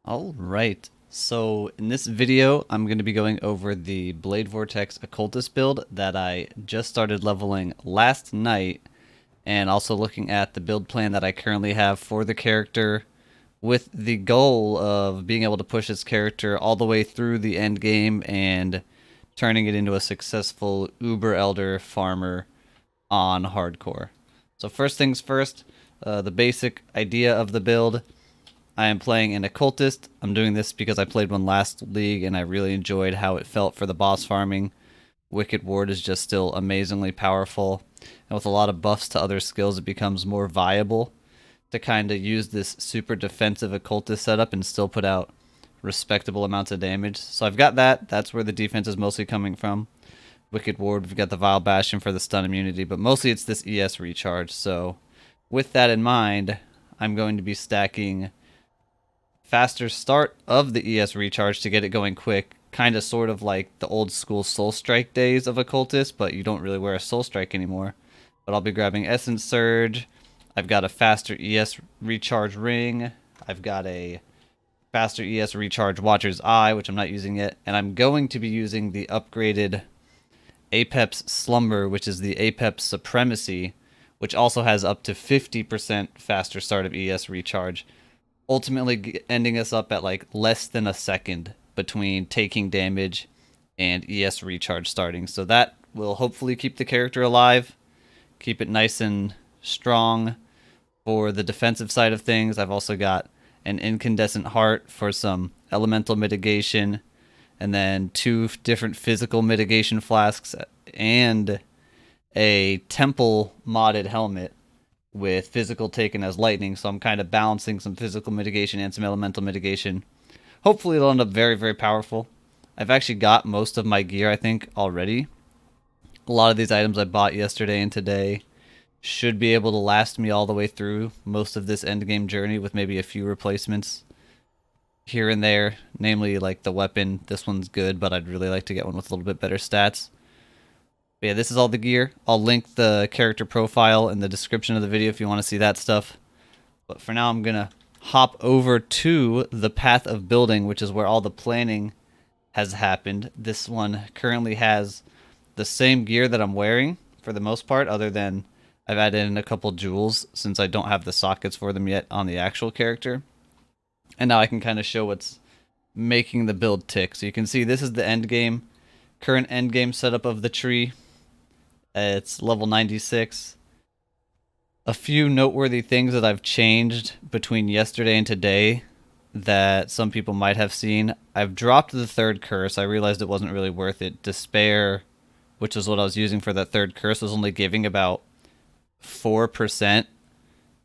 Alright, so in this video I'm going to be going over the Blade Vortex Occultist build that I just started leveling last night, and also looking at the build plan that I currently have for the character with the goal of being able to push this character all the way through the end game and turning it into a successful Uber Elder farmer on hardcore. So first things first, the basic idea of the build. I am playing an Occultist. I'm doing this because I played one last league and I really enjoyed how it felt for the boss farming. Wicked Ward is just still amazingly powerful, and with a lot of buffs to other skills, it becomes more viable to kind of use this super defensive Occultist setup and still put out respectable amounts of damage. So I've got that. That's where the defense is mostly coming from. Wicked Ward, we've got the Vile Bastion for the stun immunity, but mostly it's this ES recharge. So with that in mind, I'm going to be stacking faster start of the ES recharge to get it going quick, kind of sort of like the old school Soul Strike days of Occultist, but you don't really wear a Soul Strike anymore. But I'll be grabbing Essence Surge. I've got a faster ES recharge ring. I've got a faster ES recharge Watcher's Eye, which I'm not using yet, and I'm going to be using the upgraded Apex Slumber, which is the Apex Supremacy, which also has up to 50% faster start of ES recharge, ultimately ending us up at like less than a second between taking damage and ES recharge starting. So that will hopefully keep the character alive, keep it nice and strong. For the defensive side of things, I've also got an incandescent heart for some elemental mitigation, and then 2 different physical mitigation flasks, and a temple modded helmet with physical taken as lightning, so I'm kind of balancing some physical mitigation and some elemental mitigation. Hopefully it'll end up very, very powerful. I've actually got most of my gear, I think, already. A lot of these items I bought yesterday and today should be able to last me all the way through most of this endgame journey, with maybe a few replacements here and there, namely like the weapon. This one's good, but I'd really like to get one with a little bit better stats. But yeah, this is all the gear. I'll link the character profile in the description of the video if you want to see that stuff. But for now, I'm going to hop over to the path of building, which is where all the planning has happened. This one currently has the same gear that I'm wearing for the most part, other than I've added in a couple jewels since I don't have the sockets for them yet on the actual character. And now I can kind of show what's making the build tick. So you can see this is the end game, current end game setup of the tree. It's level 96. A few noteworthy things that I've changed between yesterday and today that some people might have seen. I've dropped the third curse. I realized it wasn't really worth it. Despair, which is what I was using for that third curse, was only giving about 4%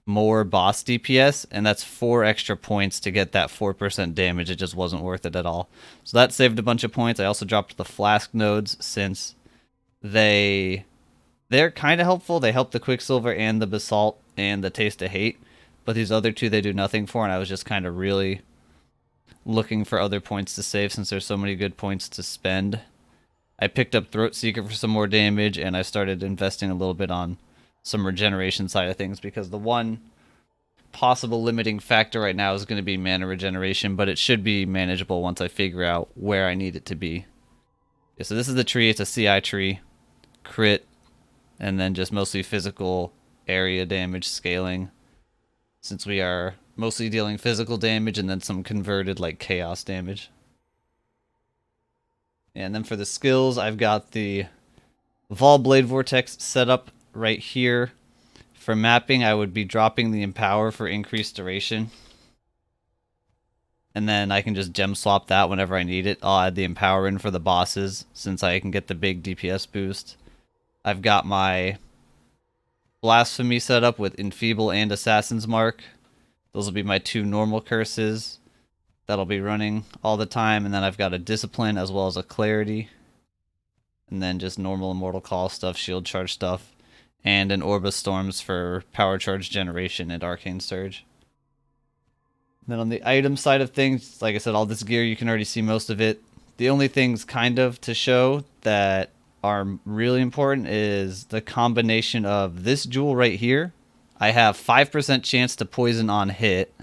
more boss DPS, and that's 4 extra points to get that 4% damage. It just wasn't worth it at all. So that saved a bunch of points. I also dropped the flask nodes since they're kind of helpful. They help the Quicksilver and the Basalt and the Taste of Hate, but these other two they do nothing for, and I was just kind of really looking for other points to save since there's so many good points to spend. I picked up Throat Seeker for some more damage, and I started investing a little bit on some regeneration side of things, because the one possible limiting factor right now is going to be mana regeneration, but it should be manageable once I figure out where I need it to be. Yeah, so this is the tree. It's a CI tree. Crit, and then just mostly physical area damage scaling, since we are mostly dealing physical damage and then some converted like chaos damage. And then for the skills, I've got the Blade Vortex set up right here. For mapping, I would be dropping the Empower for increased duration, and then I can just gem swap that whenever I need it. I'll add the Empower in for the bosses since I can get the big DPS boost. I've got my Blasphemy set up with Enfeeble and Assassin's Mark. Those will be my 2 normal curses that'll be running all the time. And then I've got a Discipline as well as a Clarity. And then just normal Immortal Call stuff, Shield Charge stuff. And an Orb of Storms for Power Charge Generation and Arcane Surge. And then on the item side of things, like I said, all this gear, you can already see most of it. The only things kind of to show that are really important is the combination of this jewel right here. I have 5% chance to poison on hit,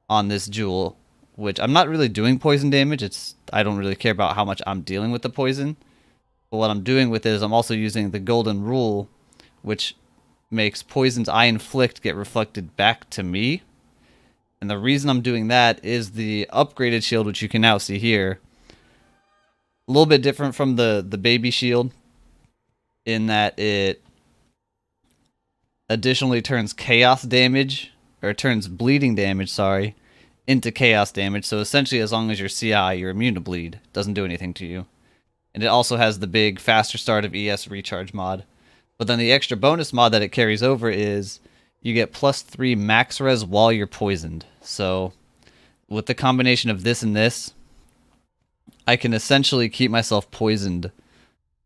on this jewel, which I'm not really doing poison damage. I don't really care about how much I'm dealing with the poison. But what I'm doing with it is I'm also using the golden rule, which makes poisons I inflict get reflected back to me. And the reason I'm doing that is the upgraded shield, which you can now see here. A little bit different from the baby shield in that it additionally turns chaos damage, or turns bleeding damage, sorry, into chaos damage. So essentially, as long as you're CI, you're immune to bleed. It doesn't do anything to you. And it also has the big faster start of ES recharge mod. But then the extra bonus mod that it carries over is you get +3 max res while you're poisoned. So with the combination of this and this, I can essentially keep myself poisoned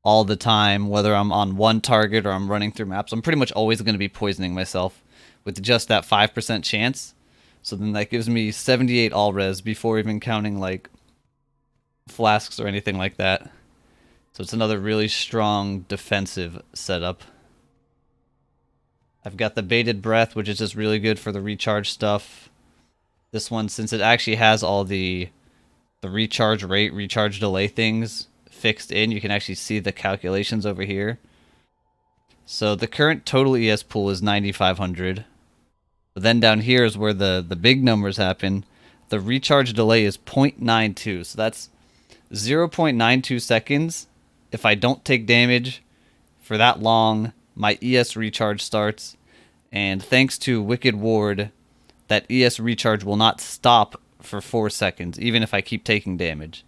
all the time, whether I'm on one target or I'm running through maps. I'm pretty much always going to be poisoning myself with just that 5% chance. So then that gives me 78 all res before even counting like flasks or anything like that. So it's another really strong defensive setup. I've got the baited breath, which is just really good for the recharge stuff. This one, since it actually has all the recharge rate, recharge delay things fixed in, you can actually see the calculations over here. So the current total ES pool is 9,500. But then down here is where the big numbers happen. The recharge delay is 0.92. So that's 0.92 seconds. If I don't take damage for that long, my ES recharge starts. And thanks to Wicked Ward, that ES recharge will not stop for 4 seconds, even if I keep taking damage.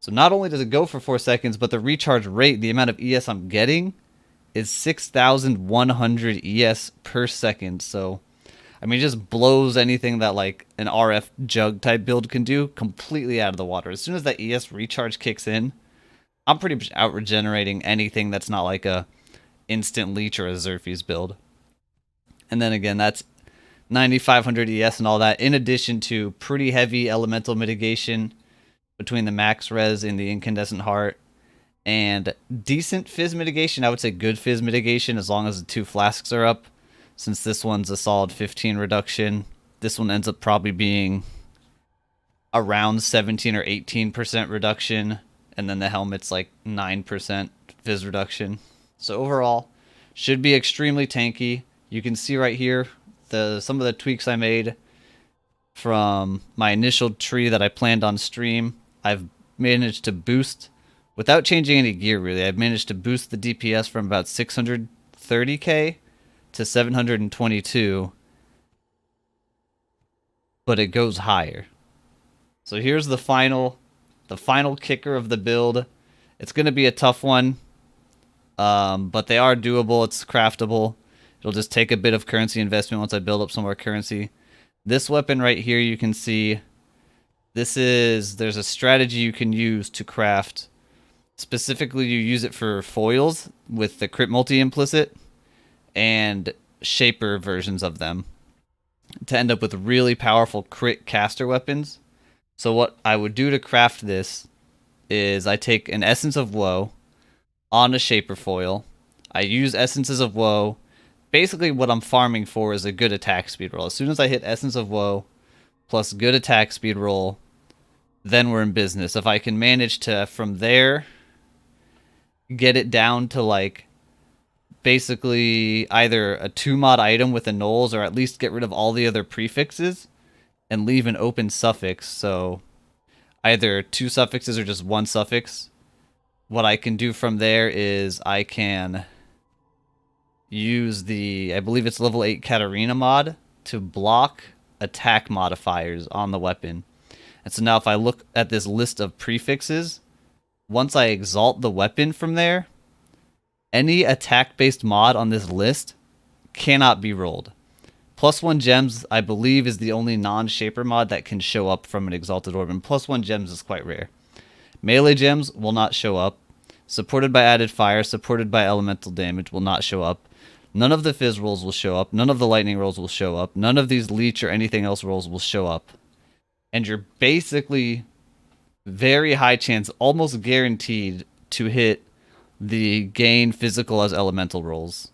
So not only does it go for 4 seconds, but the recharge rate, the amount of ES I'm getting, is 6,100 ES per second. So, I mean, it just blows anything that like an RF jug type build can do completely out of the water. As soon as that ES recharge kicks in, I'm pretty much out regenerating anything that's not like a instant leech or a Xerxes build. And then again, that's 9,500 ES and all that, in addition to pretty heavy elemental mitigation between the max res and the incandescent heart, and decent fizz mitigation. I would say good fizz mitigation as long as the 2 flasks are up. Since this one's a solid 15 reduction, this one ends up probably being around 17 or 18% reduction, and then the helmet's like 9% fizz reduction. So overall, should be extremely tanky. You can see right here some of the tweaks I made from my initial tree that I planned on stream. I've managed to boost, without changing any gear really, I've managed to boost the DPS from about 630k to 722, but it goes higher. So here's the final kicker of the build. It's going to be a tough one, but they are doable. It's craftable. It'll just take a bit of currency investment once I build up some more currency. This weapon right here, you can see, there's a strategy you can use to craft. Specifically, you use it for foils with the crit multi implicit and shaper versions of them to end up with really powerful crit caster weapons. So what I would do to craft this is I take an Essence of Woe on a shaper foil. I use Essences of Woe. Basically what I'm farming for is a good attack speed roll. As soon as I hit Essence of Woe plus good attack speed roll, then we're in business. If I can manage to, from there, get it down to like basically either a 2-mod item with a nulls, or at least get rid of all the other prefixes and leave an open suffix, so either 2 suffixes or just 1 suffix. What I can do from there is I can use the, I believe it's level 8 Katarina mod to block attack modifiers on the weapon. And so now if I look at this list of prefixes, once I exalt the weapon from there, any attack-based mod on this list cannot be rolled. +1 gems, I believe, is the only non-shaper mod that can show up from an exalted orb, and +1 gems is quite rare. Melee gems will not show up. Supported by added fire, supported by elemental damage will not show up. None of the fizz rolls will show up. None of the lightning rolls will show up. None of these leech or anything else rolls will show up. And you're basically very high chance, almost guaranteed, to hit the gain physical as elemental rolls.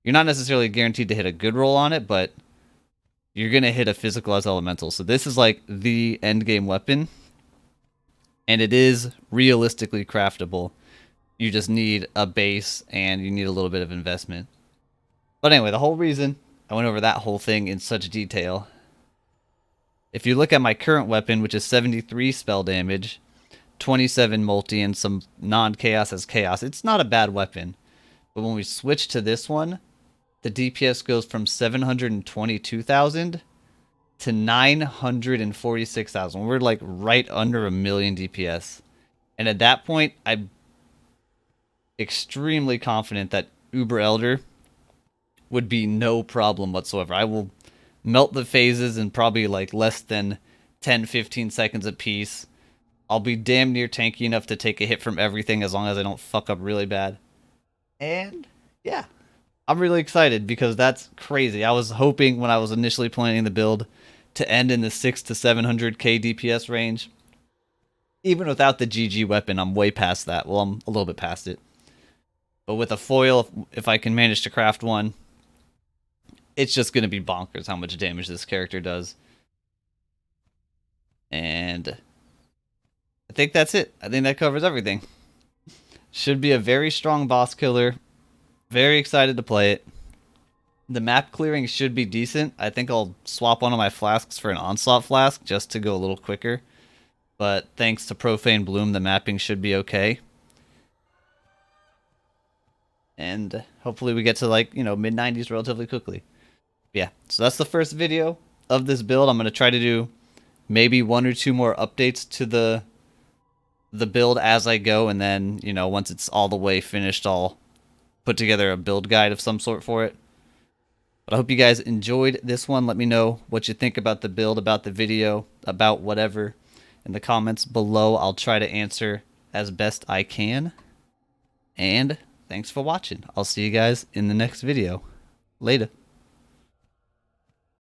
You're not necessarily guaranteed to hit a good roll on it, but you're going to hit a physical as elemental. So this is like the end game weapon, and it is realistically craftable. You just need a base and you need a little bit of investment. But anyway, the whole reason I went over that whole thing in such detail. If you look at my current weapon, which is 73 spell damage, 27 multi, and some non-chaos as chaos, it's not a bad weapon. But when we switch to this one, the DPS goes from 722,000 to 946,000. We're like right under a million DPS. And at that point, I'm extremely confident that Uber Elder would be no problem whatsoever. I will melt the phases in probably like less than 10-15 seconds a piece. I'll be damn near tanky enough to take a hit from everything as long as I don't fuck up really bad. And yeah, I'm really excited because that's crazy. I was hoping when I was initially planning the build to end in the 600 to 700k DPS range. Even without the GG weapon, I'm way past that. Well, I'm a little bit past it. But with a foil, if I can manage to craft one, it's just going to be bonkers how much damage this character does. And I think that's it. I think that covers everything. Should be a very strong boss killer. Very excited to play it. The map clearing should be decent. I think I'll swap one of my flasks for an onslaught flask just to go a little quicker. But thanks to Profane Bloom, the mapping should be okay. And hopefully we get to like, mid-90s relatively quickly. Yeah, so that's the first video of this build. I'm going to try to do maybe 1 or 2 more updates to the build as I go, and then, once it's all the way finished, I'll put together a build guide of some sort for it. But I hope you guys enjoyed this one. Let me know what you think about the build, about the video, about whatever in the comments below. I'll try to answer as best I can. And thanks for watching. I'll see you guys in the next video. Later.